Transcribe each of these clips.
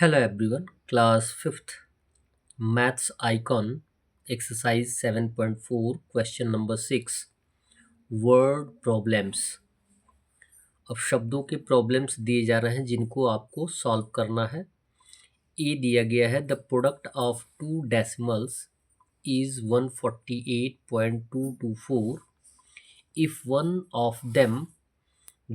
Hello everyone, class 5th maths icon exercise 7.4 question number 6 word problems। अब शब्दों के problems दिए जा रहे हैं जिनको आपको सॉल्व करना है। ए दिया गया है the product of two decimals is 148.224 if one of them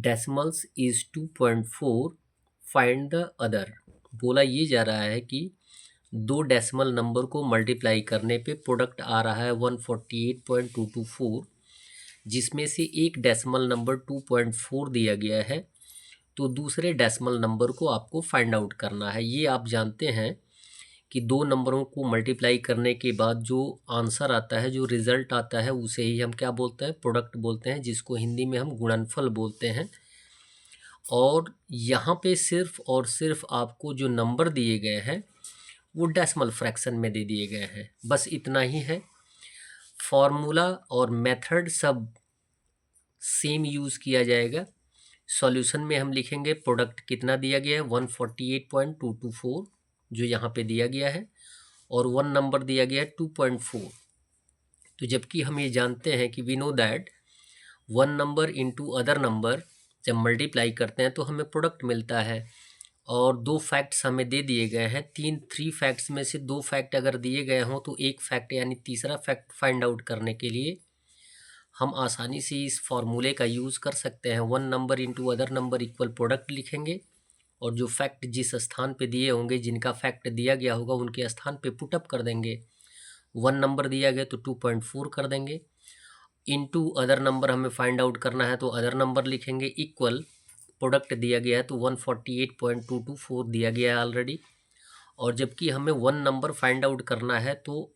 decimals is 2.4 find the other. बोला ये जा रहा है कि दो डेसिमल नंबर को मल्टीप्लाई करने पे प्रोडक्ट आ रहा है 148.224, जिसमें से एक डेसिमल नंबर 2.4 दिया गया है, तो दूसरे डेसिमल नंबर को आपको फाइंड आउट करना है। ये आप जानते हैं कि दो नंबरों को मल्टीप्लाई करने के बाद जो आंसर आता है, जो रिजल्ट आता है, उसे ही हम क्या बोलते हैं? प्रोडक्ट बोलते हैं, जिसको हिंदी में हम गुणनफल बोलते हैं। और यहाँ पे सिर्फ और सिर्फ आपको जो नंबर दिए गए हैं वो डेसिमल फ्रैक्शन में दे दिए गए हैं, बस इतना ही है। फॉर्मूला और मेथड सब सेम यूज़ किया जाएगा। सॉल्यूशन में हम लिखेंगे प्रोडक्ट कितना दिया गया है 148.224 जो यहाँ पे दिया गया है, और वन नंबर दिया गया है 2.4। तो जबकि हम ये जानते हैं कि we know that one number into other number जब मल्टीप्लाई करते हैं तो हमें प्रोडक्ट मिलता है। और दो फैक्ट्स हमें दे दिए गए हैं, थ्री फैक्ट्स में से दो फैक्ट अगर दिए गए हों तो एक फैक्ट यानी तीसरा फैक्ट फाइंड आउट करने के लिए हम आसानी से इस फॉर्मूले का यूज़ कर सकते हैं। One number into other number equal product लिखेंगे, और जो फैक्ट जिस स्थान पे दिए होंगे, जिनका फैक्ट दिया गया होगा, उनके स्थान पे पुटअप कर देंगे। वन नंबर दिया गया तो 2.4 कर देंगे, इनटू अदर नंबर हमें फाइंड आउट करना है तो अदर नंबर लिखेंगे, इक्वल प्रोडक्ट दिया गया है तो 148.224 दिया गया है ऑलरेडी। और जबकि हमें वन नंबर फाइंड आउट करना है तो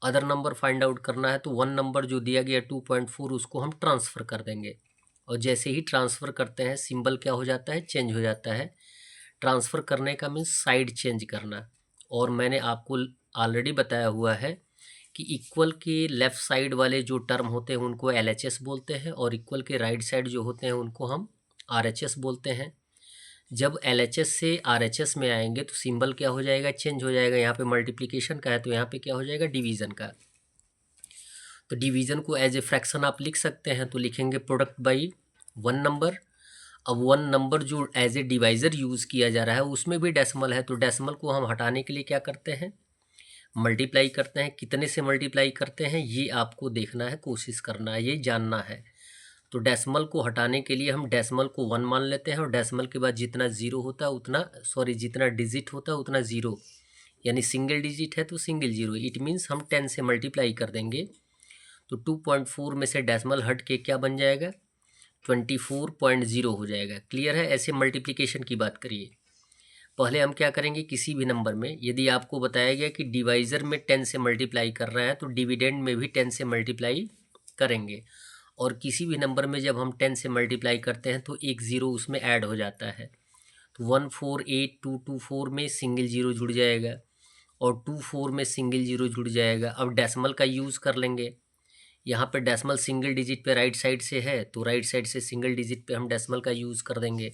अदर नंबर फाइंड आउट करना है, तो वन नंबर जो दिया गया 2.4 उसको हम ट्रांसफ़र कर देंगे। और जैसे ही ट्रांसफ़र करते हैं सिंबल क्या हो जाता है? चेंज हो जाता है। ट्रांसफ़र करने का मीन्स साइड चेंज करना। और मैंने आपको ऑलरेडी बताया हुआ है कि इक्वल के लेफ़्ट साइड वाले जो टर्म होते हैं उनको LHS बोलते हैं, और इक्वल के राइट साइड जो होते हैं उनको हम RHS बोलते हैं। जब LHS से RHS में आएंगे तो सिंबल क्या हो जाएगा? चेंज हो जाएगा। यहाँ पे मल्टीप्लिकेशन का है तो यहाँ पे क्या हो जाएगा? डिवीज़न का। तो डिवीज़न को एज ए फ्रैक्शन आप लिख सकते हैं, तो लिखेंगे प्रोडक्ट बाई वन नंबर। अब वन नंबर जो एज ए डिवाइज़र यूज़ किया जा रहा है उसमें भी डेसिमल है, तो डेसिमल को हम हटाने के लिए क्या करते हैं? मल्टीप्लाई करते हैं। कितने से मल्टीप्लाई करते हैं ये आपको देखना है, कोशिश करना है, ये जानना है। तो डेसिमल को हटाने के लिए हम डेसिमल को 1 मान लेते हैं, और डेसिमल के बाद जितना ज़ीरो होता है उतना जितना डिजिट होता है उतना ज़ीरो, यानी सिंगल डिजिट है तो सिंगल ज़ीरो। इट मीन्स हम 10 से मल्टीप्लाई कर देंगे तो 2.4 में से डेसिमल हट के क्या बन जाएगा? 24.0 हो जाएगा। क्लियर है? ऐसे मल्टीप्लिकेशन की बात करिए। पहले हम क्या करेंगे? किसी भी नंबर में यदि आपको बताया गया कि डिवाइज़र में 10 से मल्टीप्लाई कर रहे हैं तो डिविडेंड में भी 10 से मल्टीप्लाई करेंगे। और किसी भी नंबर में जब हम 10 से मल्टीप्लाई करते हैं तो एक ज़ीरो उसमें ऐड हो जाता है। तो 148.224 में सिंगल ज़ीरो जुड़ जाएगा, और 24 में सिंगल ज़ीरो जुड़ जाएगा। अब डेसिमल का यूज़ कर लेंगे। यहाँ पे डेसिमल सिंगल डिजिट पे राइट साइड से है तो राइट साइड से सिंगल डिजिट पे हम डेसिमल का यूज़ कर देंगे।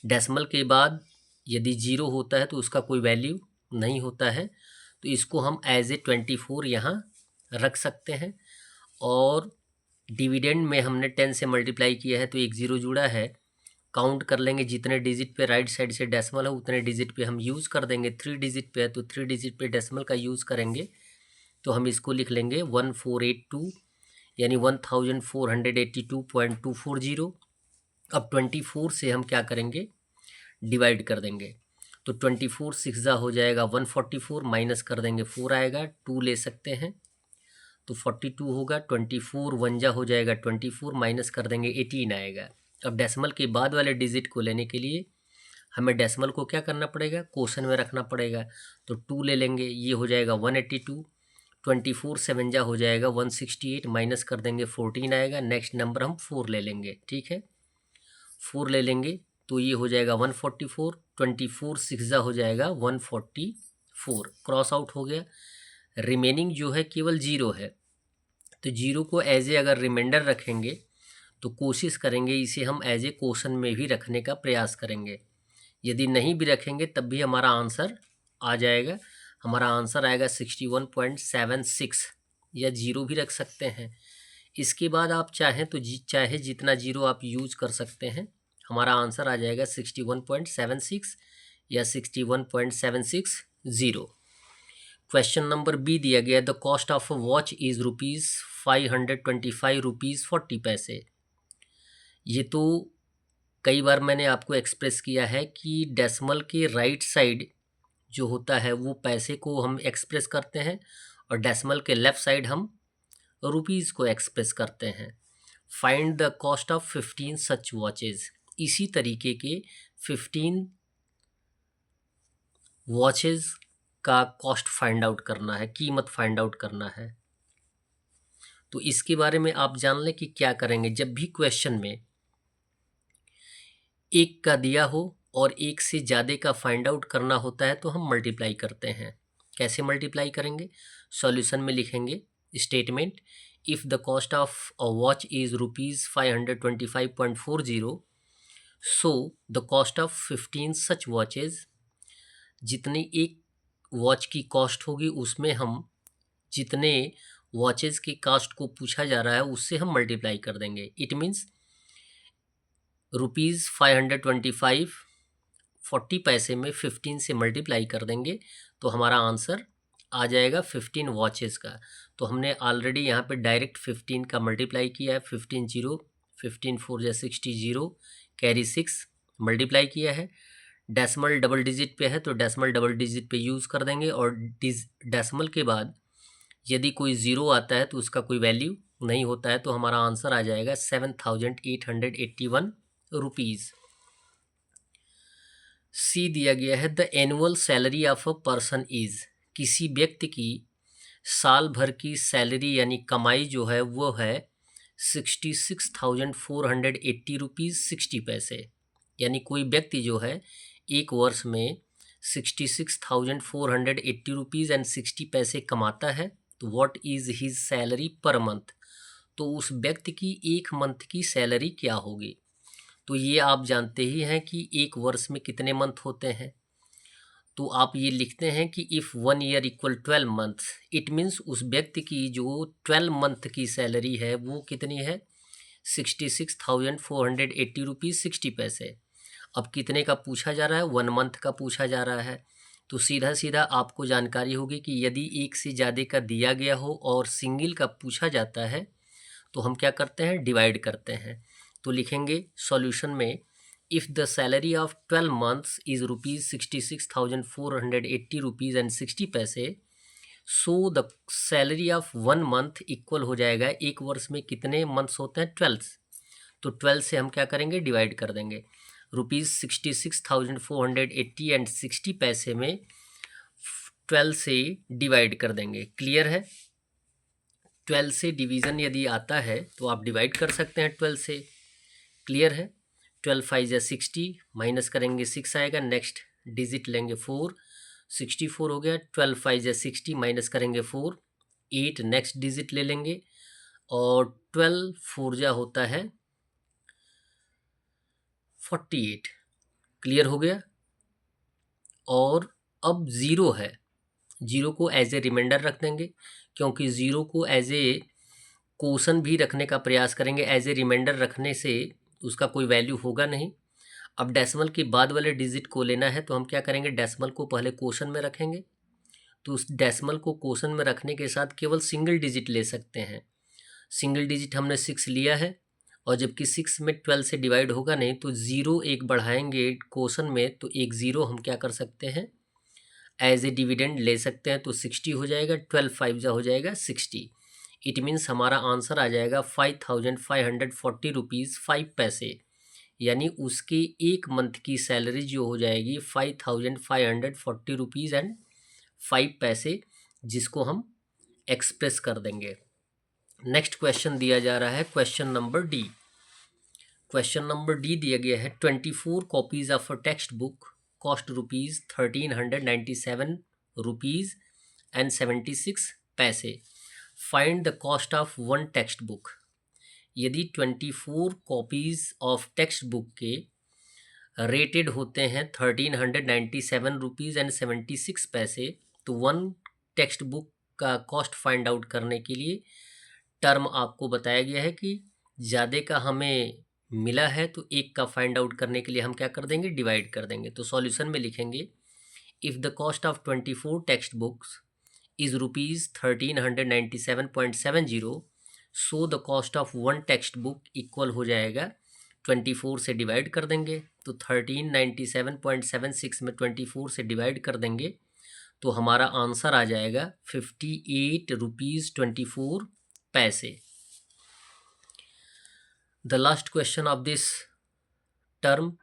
डेसिमल के बाद यदि ज़ीरो होता है तो उसका कोई वैल्यू नहीं होता है, तो इसको हम एज ए 24 यहाँ रख सकते हैं। और डिविडेंड में हमने 10 से मल्टीप्लाई किया है तो एक ज़ीरो जुड़ा है। काउंट कर लेंगे जितने डिजिट पे राइट साइड से डेसिमल है उतने डिजिट पे हम यूज़ कर देंगे। 3 डिजिट पे है तो 3 डिजिट पे डेसिमल का यूज़ करेंगे, तो हम इसको लिख लेंगे 1482 यानी 1482.240। अब 24 से हम क्या करेंगे? डिवाइड कर देंगे, तो 24 सिक्स हो जाएगा 144, माइनस कर देंगे 4 आएगा, 2 ले सकते हैं तो 42 होगा। 24 वन जा हो जाएगा 24, माइनस कर देंगे 18 आएगा। अब डेसिमल के बाद वाले डिजिट को लेने के लिए हमें डेसिमल को क्या करना पड़ेगा? क्वोशन में रखना पड़ेगा, तो 2 ले लेंगे, ये हो जाएगा 182। 24 सेवन जा हो जाएगा 168, माइनस कर देंगे 14 आएगा। नेक्स्ट नंबर हम 4 ले लेंगे, ठीक है, 4 ले लेंगे तो ये हो जाएगा 144। 24 सिक्स जा हो जाएगा 144, क्रॉस आउट हो गया। रिमेनिंग जो है केवल ज़ीरो है, तो ज़ीरो को एज ए अगर रिमाइंडर रखेंगे तो कोशिश करेंगे इसे हम एज ए क्वेश्चन में भी रखने का प्रयास करेंगे। यदि नहीं भी रखेंगे तब भी हमारा आंसर आ जाएगा। हमारा आंसर आएगा 61.76, या जीरो भी रख सकते हैं। इसके बाद आप चाहें तो चाहे जितना जीरो आप यूज कर सकते हैं। हमारा आंसर आ जाएगा 61.76 या 61.760। क्वेश्चन नंबर बी दिया गया, the cost of a watch is ₹525.40। ये तो कई बार मैंने आपको एक्सप्रेस किया है कि डेसिमल के राइट साइड जो होता है वो पैसे को हम एक्सप्रेस करते हैं, और डेसिमल के लेफ्ट साइड हम रुपीज़ को एक्सप्रेस करते हैं। Find the cost of 15 such watches. इसी तरीके के 15 वॉचेज का कॉस्ट फाइंड आउट करना है, कीमत फाइंड आउट करना है। तो इसके बारे में आप जान लें कि क्या करेंगे। जब भी क्वेश्चन में एक का दिया हो और एक से ज़्यादा का फाइंड आउट करना होता है तो हम मल्टीप्लाई करते हैं। कैसे मल्टीप्लाई करेंगे? सॉल्यूशन में लिखेंगे statement, if the cost of a watch is ₹525.40, so the cost of 15 such watches, जितनी एक वॉच की कॉस्ट होगी उसमें हम जितने वॉचेज की कॉस्ट को पूछा जा रहा है उससे हम मल्टीप्लाई कर देंगे। इट मीन्स ₹525 40 पैसे में 15 से मल्टीप्लाई कर देंगे तो हमारा आंसर आ जाएगा 15 वॉचेस का। तो हमने ऑलरेडी यहाँ पे डायरेक्ट 15 का मल्टीप्लाई किया है। 15 जीरो, 15 4 या 60, जीरो कैरी 6 मल्टीप्लाई किया है। डेसिमल डबल डिजिट पे है तो डेसिमल डबल डिजिट पे यूज़ कर देंगे, और डेसिमल के बाद यदि कोई ज़ीरो आता है तो उसका कोई वैल्यू नहीं होता है, तो हमारा आंसर आ जाएगा 7,881 रुपीज़। सी दिया गया है, the annual salary of a person is. किसी व्यक्ति की साल भर की सैलरी यानी कमाई जो है वो है 66,480 रुपीज़ 60 पैसे। यानी कोई व्यक्ति जो है एक वर्ष में 66,480 रुपीज़ एंड 60 पैसे कमाता है। तो what is his salary per month. तो उस व्यक्ति की एक मंथ की सैलरी क्या होगी। तो ये आप जानते ही हैं कि एक वर्ष में कितने मंथ होते हैं। तो आप ये लिखते हैं कि if 1 year equal 12 months, it means उस व्यक्ति की जो 12 मंथ की सैलरी है वो कितनी है, 66,480 रुपीज़ 60 पैसे। अब कितने का पूछा जा रहा है, 1 मंथ का पूछा जा रहा है। तो सीधा सीधा आपको जानकारी होगी कि यदि एक से ज़्यादा का दिया गया हो और सिंगल का पूछा जाता है तो हम क्या करते हैं, डिवाइड करते हैं। तो लिखेंगे सॉल्यूशन में, if the salary of 12 months is ₹66,480 rupees and 60 पैसे, so the salary of 1 month equal हो जाएगा, एक वर्ष में कितने मंथ्स होते हैं, 12। तो 12 से हम क्या करेंगे, डिवाइड कर देंगे। ₹66,480 एंड 60 पैसे में 12 से डिवाइड कर देंगे। क्लियर है? 12 से डिवीज़न यदि आता है तो आप डिवाइड कर सकते हैं 12 से। क्लियर है? 12 5 या 60, माइनस करेंगे 6 आएगा। नेक्स्ट डिजिट लेंगे 4, 64 हो गया। 12 5 या 60, माइनस करेंगे 4, 8। नेक्स्ट डिजिट ले लेंगे, और 12 4 जा होता है 48। क्लियर हो गया? और अब ज़ीरो है, ज़ीरो को एज ए रिमाइंडर रख देंगे, क्योंकि ज़ीरो को एज ए क्वेश्चन भी रखने का प्रयास करेंगे। एज ए रिमाइंडर रखने से उसका कोई वैल्यू होगा नहीं। अब डेसिमल के बाद वाले डिजिट को लेना है तो हम क्या करेंगे, डेसिमल को पहले क्वेश्चन में रखेंगे। तो उस डेसिमल को क्वेश्चन में रखने के साथ केवल सिंगल डिजिट ले सकते हैं। सिंगल डिजिट हमने 6 लिया है, और जबकि 6 में 12 से डिवाइड होगा नहीं, तो ज़ीरो एक बढ़ाएंगे क्वेश्चन में तो एक ज़ीरो हम क्या कर सकते हैं, एज ए डिविडेंड ले सकते हैं। तो 60 हो जाएगा, 12 5 जा हो जाएगा 60। इट मीन्स हमारा आंसर आ जाएगा 5,540 रुपीज़ 5 पैसे। यानी उसकी एक मंथ की सैलरी जो हो जाएगी 5,540 रुपीज़ एंड 5 पैसे, जिसको हम एक्सप्रेस कर देंगे। नेक्स्ट क्वेश्चन दिया जा रहा है question number D. Question number D दिया गया है, 24 copies of a text book cost ₹1,397 rupees and 76 पैसे। Find the cost of one text book. यदि 24 कॉपीज़ ऑफ टेक्स्ट बुक के रेटेड होते हैं 1397 रुपीज़ एंड 76 पैसे। तो वन टेक्स्ट बुक का कॉस्ट फाइंड आउट करने के लिए टर्म आपको बताया गया है कि ज़्यादा का हमें मिला है तो एक का फाइंड आउट करने के लिए हम क्या कर देंगे, डिवाइड कर देंगे। तो सॉल्यूशन में लिखेंगे if the cost of 24 text books is rupees 1397.70, so the cost of one text book equal हो जाएगा 24 से डिवाइड कर देंगे। तो 1397.76 में 24 से डिवाइड कर देंगे तो हमारा आंसर आ जाएगा 58 रुपीज़ 24 पैसे। The last question of this term,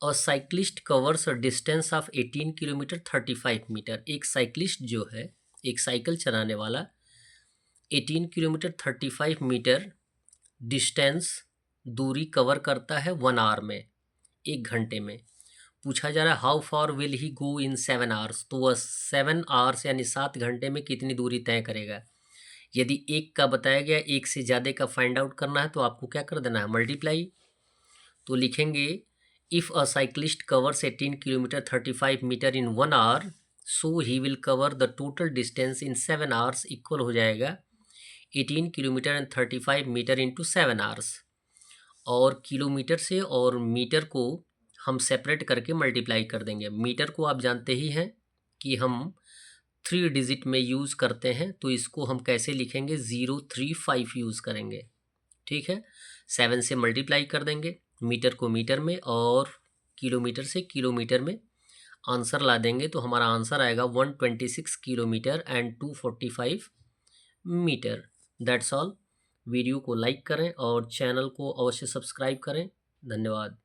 a cyclist covers a distance of 18 kilometre 35 metre. एक साइक्लिस्ट जो है, एक साइकिल चलाने वाला 18 किलोमीटर 35 मीटर डिस्टेंस दूरी कवर करता है 1 आवर में, 1 घंटे में। पूछा जा रहा है how for will he go in 7 hours. तो वह 7 आवर्स यानी 7 घंटे में कितनी दूरी तय करेगा। यदि एक का बताया गया, एक से ज़्यादा का फाइंड आउट करना है तो आपको क्या कर देना है, मल्टीप्लाई। तो लिखेंगे if a cyclist covers 18 kilometre 35 metre in 1 hour, so he will cover the total distance in 7 hours, equal हो जाएगा 18 kilometre and 35 metre into 7 hours. और किलोमीटर से और मीटर को हम सेपरेट करके मल्टीप्लाई कर देंगे। मीटर को आप जानते ही हैं कि हम 3 डिजिट में यूज़ करते हैं, तो इसको हम कैसे लिखेंगे, 035 यूज़ करेंगे। ठीक है, 7 से मल्टीप्लाई कर देंगे, मीटर को मीटर में और किलोमीटर से किलोमीटर में आंसर ला देंगे। तो हमारा आंसर आएगा 126 kilometre and 245 metre. That's all. Video को लाइक करें और चैनल को अवश्य सब्सक्राइब करें। धन्यवाद।